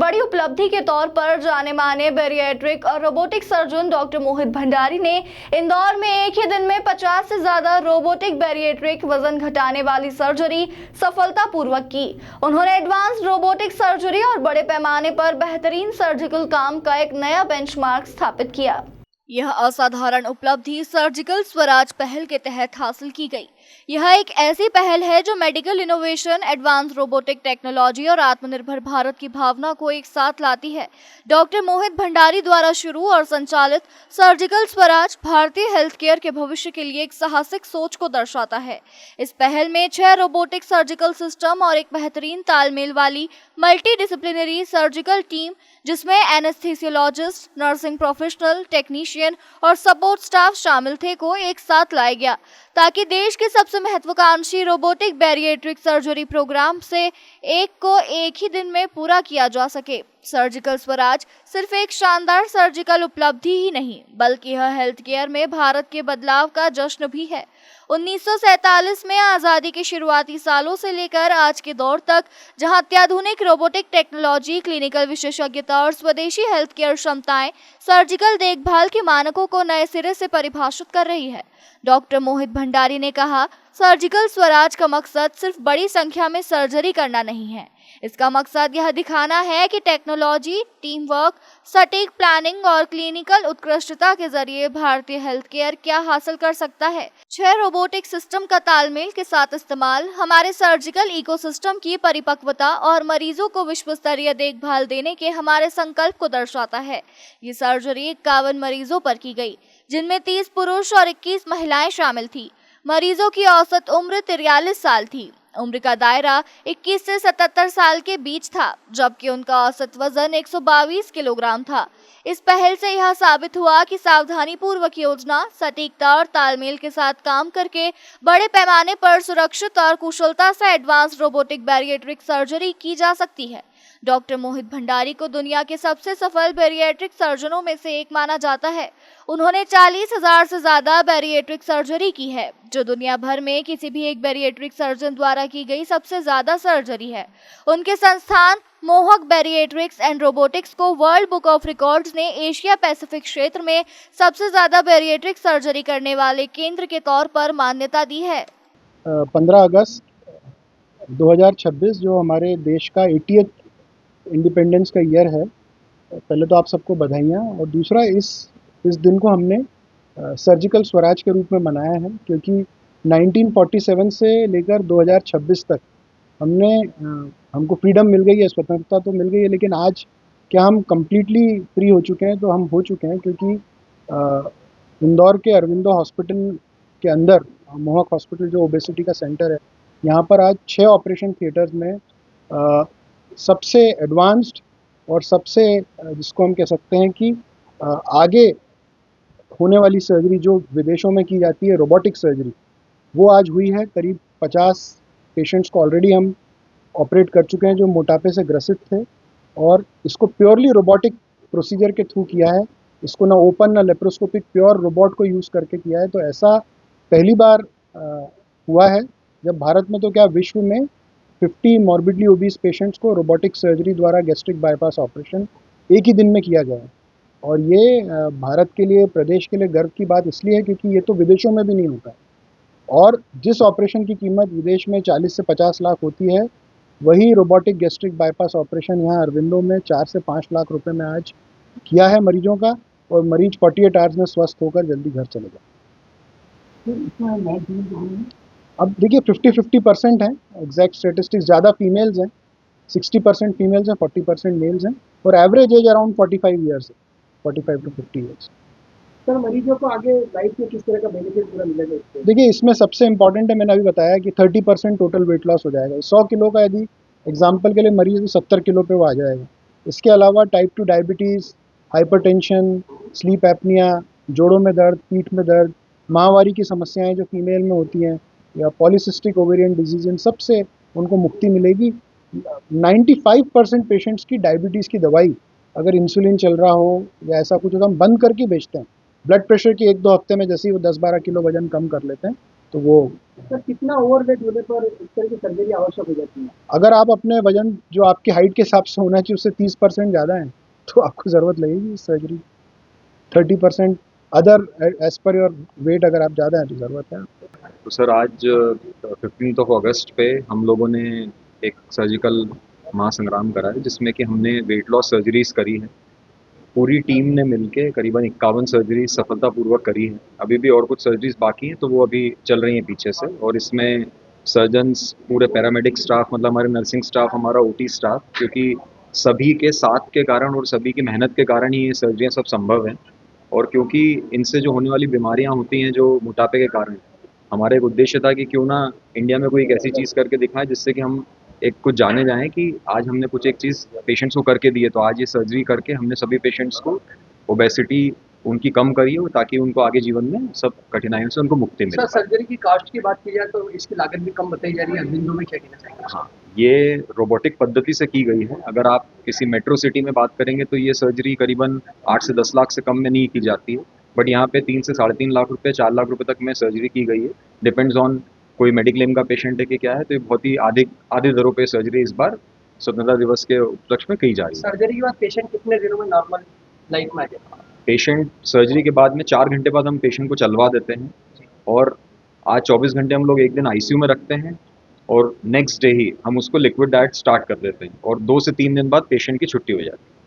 बड़ी उपलब्धि के तौर पर जाने माने बैरिएट्रिक और रोबोटिक सर्जन डॉक्टर मोहित भंडारी ने इंदौर में एक ही दिन में 50 से ज्यादा रोबोटिक बैरिएट्रिक वजन घटाने वाली सर्जरी सफलतापूर्वक की। उन्होंने एडवांस रोबोटिक सर्जरी और बड़े पैमाने पर बेहतरीन सर्जिकल काम का एक नया बेंचमार्क स्थापित किया। यह असाधारण उपलब्धि सर्जिकल स्वराज पहल के तहत हासिल की गई। यह एक ऐसी पहल है जो medical innovation, advance robotic technology और आत्मनिर्भर भारत की भावना को एक साथ लाती है। डॉक्टर मोहित भंडारी द्वारा शुरू और संचालित सर्जिकल स्वराज भारतीय हेल्थ केयर के भविष्य के लिए एक साहसिक सोच को दर्शाता है। इस पहल में 6 रोबोटिक सर्जिकल सिस्टम और एक बेहतरीन तालमेल वाली मल्टी डिसिप्लिनरी सर्जिकल टीम, जिसमें एनेस्थीसियोलॉजिस्ट, नर्सिंग प्रोफेशनल, टेक्नीशियन और सपोर्ट स्टाफ शामिल थे, को एक साथ लाया गया ताकि देश के सबसे महत्वाकांक्षी रोबोटिक बैरिएट्रिक सर्जरी प्रोग्राम से एक को एक ही दिन में पूरा किया जा सके। सर्जिकल स्वराज सिर्फ एक शानदार सर्जिकल उपलब्धि ही नहीं, बल्कि यह हेल्थ केयर में भारत के बदलाव का जश्न भी है। 1947 में आज़ादी के शुरुआती सालों से लेकर आज के दौर तक, जहां अत्याधुनिक रोबोटिक टेक्नोलॉजी, क्लिनिकल विशेषज्ञता और स्वदेशी हेल्थ केयर क्षमताएं सर्जिकल देखभाल के मानकों को नए सिरे से परिभाषित कर रही है। डॉक्टर मोहित भंडारी ने कहा, सर्जिकल स्वराज का मकसद सिर्फ बड़ी संख्या में सर्जरी करना नहीं है। इसका मकसद यह दिखाना है कि टेक्नोलॉजी, टीम वर्क, सटीक प्लानिंग और क्लिनिकल उत्कृष्टता के जरिए भारतीय हेल्थ केयर क्या हासिल कर सकता है। 6 रोबोटिक सिस्टम का तालमेल के साथ इस्तेमाल हमारे सर्जिकल इकोसिस्टम की परिपक्वता और मरीजों को विश्व स्तरीय देखभाल देने के हमारे संकल्प को दर्शाता है। ये सर्जरी 51 मरीजों पर की गई, जिनमें 30 पुरुष और 21 महिलाएं शामिल थी। मरीजों की औसत उम्र 43 साल थी। उम्र का दायरा 21 से 77 साल के बीच था, जबकि उनका औसत वजन 122 किलोग्राम था। इस पहल से यह साबित हुआ कि सावधानी पूर्वक योजना, सटीकता और तालमेल के साथ काम करके बड़े पैमाने पर सुरक्षित और कुशलता से एडवांस रोबोटिक बैरिएट्रिक सर्जरी की जा सकती है। डॉक्टर मोहित भंडारी को दुनिया के सबसे सफल बैरिएट्रिक सर्जनों में से एक माना जाता है। उन्होंने 40,000 से ज्यादा बैरिएट्रिक सर्जरी की है, जो दुनिया भर में किसी भी एक बैरिएट्रिक सर्जन द्वारा की गई सबसे ज्यादा सर्जरी है। उनके संस्थान मोहक बैरिएट्रिक्स एंड रोबोटिक्स को वर्ल्ड बुक ऑफ रिकॉर्ड्स ने एशिया पैसिफिक क्षेत्र में सबसे ज्यादा बैरिएट्रिक सर्जरी करने वाले केंद्र के तौर पर मान्यता दी है। 15 अगस्त 2026 जो हमारे देश का 80th इंडिपेंडेंस का ईयर है, पहले तो आप सबको बधाइयाँ। और दूसरा, इस दिन को हमने सर्जिकल स्वराज के रूप में मनाया है, क्योंकि 1947 से लेकर 2026 तक हमको फ्रीडम मिल गई है, स्वतंत्रता तो मिल गई है, लेकिन आज क्या हम कम्प्लीटली फ्री हो चुके हैं? तो हम हो चुके हैं, क्योंकि इंदौर के अरविंदो हॉस्पिटल के अंदर, मोहक हॉस्पिटल जो ओबेसिटी का सेंटर है, यहाँ पर आज 6 ऑपरेशन थिएटर्स में सबसे एडवांस्ड और सबसे जिसको हम कह सकते हैं कि आगे होने वाली सर्जरी जो विदेशों में की जाती है, रोबोटिक सर्जरी, वो आज हुई है। करीब 50 पेशेंट्स को ऑलरेडी हम ऑपरेट कर चुके हैं जो मोटापे से ग्रसित थे, और इसको प्योरली रोबोटिक प्रोसीजर के थ्रू किया है। इसको ना ओपन ना लेप्रोस्कोपिक, प्योर रोबोट को यूज़ करके किया है। तो ऐसा पहली बार हुआ है, जब भारत में तो क्या विश्व में 50 मॉर्बिडली ओबीस पेशेंट्स को रोबोटिक सर्जरी द्वारा गैस्ट्रिक बाईपास ऑपरेशन एक ही दिन में किया गया है। और ये भारत के लिए, प्रदेश के लिए गर्व की बात इसलिए है क्योंकि ये तो विदेशों में भी नहीं होता है। और जिस ऑपरेशन की कीमत विदेश में 40 से 50 लाख होती है, वही रोबोटिक गैस्ट्रिक बाईपास ऑपरेशन यहाँ अरविंदो में 4 से 5 लाख रुपए में आज किया है मरीजों का, और मरीज 48 आवर्स में स्वस्थ होकर जल्दी घर चले गए। अब देखिए 50-50% है, एग्जैक्ट स्टेटिस्टिक्स, ज़्यादा फीमेल्स हैं, 60% फीमेल्स हैं, 40% मेल्स हैं, और एवरेज एज अराउंड 45 ईयर्स है, 45 to 50 ईयर्स। सर, मरीजों को आगे लाइफ में किस तरह का बेनिफिट पूरा मिलेगा इससे? देखिए, इसमें सबसे इंपॉर्टेंट है, मैंने अभी बताया कि 30% टोटल वेट लॉस हो जाएगा। 100 किलो का यदि एग्जाम्पल के लिए मरीज 70 किलो पे वो आ जाएगा। इसके अलावा type 2 diabetes, hypertension, sleep apnoea, जोड़ों में दर्द, पीठ में दर्द, माहवारी की समस्याएं जो फीमेल में होती हैं, या पॉलीसिस्टिक ओवेरियन डिजीज, इन सब से उनको मुक्ति मिलेगी। 95% पेशेंट्स की डायबिटीज़ की दवाई, अगर इंसुलिन चल रहा हो या ऐसा कुछ हो, तो हम बंद करके बेचते हैं। ब्लड प्रेशर की 1-2 हफ्ते में जैसे ही वो 10-12 किलो वजन कम कर लेते हैं, तो वो सर कितना ओवरवेट होने पर इस तरह की सर्जरी आवश्यक हो जाती है? अगर आप अपने वजन जो आपकी हाइट के हिसाब से होना चाहिए उससे 30% ज़्यादा है तो आपको ज़रूरत लगेगी surgery. 30% other age per your weight अगर आप ज़्यादा हैं तो ज़रूरत है। तो सर आज 15 अगस्त पे हम लोगों ने एक सर्जिकल महासंग्राम करा है जिसमें कि हमने वेट लॉस सर्जरीज करी है। पूरी टीम ने मिलके करीबन 51 सर्जरी सफलतापूर्वक करी है। अभी भी और कुछ सर्जरीज बाकी हैं तो वो अभी चल रही हैं पीछे से, और इसमें सर्जन्स, पूरे पैरामेडिक स्टाफ, मतलब हमारे नर्सिंग स्टाफ, हमारा ओटी स्टाफ, क्योंकि सभी के साथ के कारण और सभी की मेहनत के कारण ही ये सर्जरियाँ सब संभव हैं। और क्योंकि इनसे जो होने वाली बीमारियां होती हैं जो मोटापे के कारण, हमारा एक उद्देश्य था कि क्यों ना इंडिया में कोई एक ऐसी चीज़ करके दिखाएं जिससे कि हम एक कुछ जाने जाएं कि आज हमने कुछ एक चीज़ पेशेंट्स को करके दी है। तो आज ये सर्जरी करके हमने सभी पेशेंट्स को ओबेसिटी उनकी कम करी है, ताकि उनको आगे जीवन में सब कठिनाइयों से उनको मुक्ति मिले। सर सर्जरी की कॉस्ट की बात की जाए तो इसकी लागत भी कम बताई जा रही है, इन दिनों में क्या कहना चाहिए? हाँ, ये रोबोटिक पद्धति से की गई है। अगर आप किसी मेट्रो सिटी में बात करेंगे तो ये सर्जरी करीबन 8 से 10 लाख से कम में नहीं की जाती है, बट यहाँ पे 3 से 3.5 लाख रुपए, 4 लाख रुपए तक में सर्जरी की गई है। डिपेंड्स ऑन कोई मेडिक्लेम का पेशेंट है कि क्या है, तो ये बहुत ही आधे दरों पे सर्जरी इस बार स्वतंत्रता दिवस के उपलक्ष्य में की जा रही है। सर्जरी के बाद पेशेंट कितने दिनों में नॉर्मल लाइफ में आ जाए? पेशेंट सर्जरी के बाद में 4 घंटे बाद हम पेशेंट को चलवा देते हैं, और आज 24 घंटे हम लोग एक दिन आईसीयू में रखते हैं, और नेक्स्ट डे ही हम उसको लिक्विड डाइट स्टार्ट कर देते हैं, और 2 से 3 दिन बाद पेशेंट की छुट्टी हो जाती है।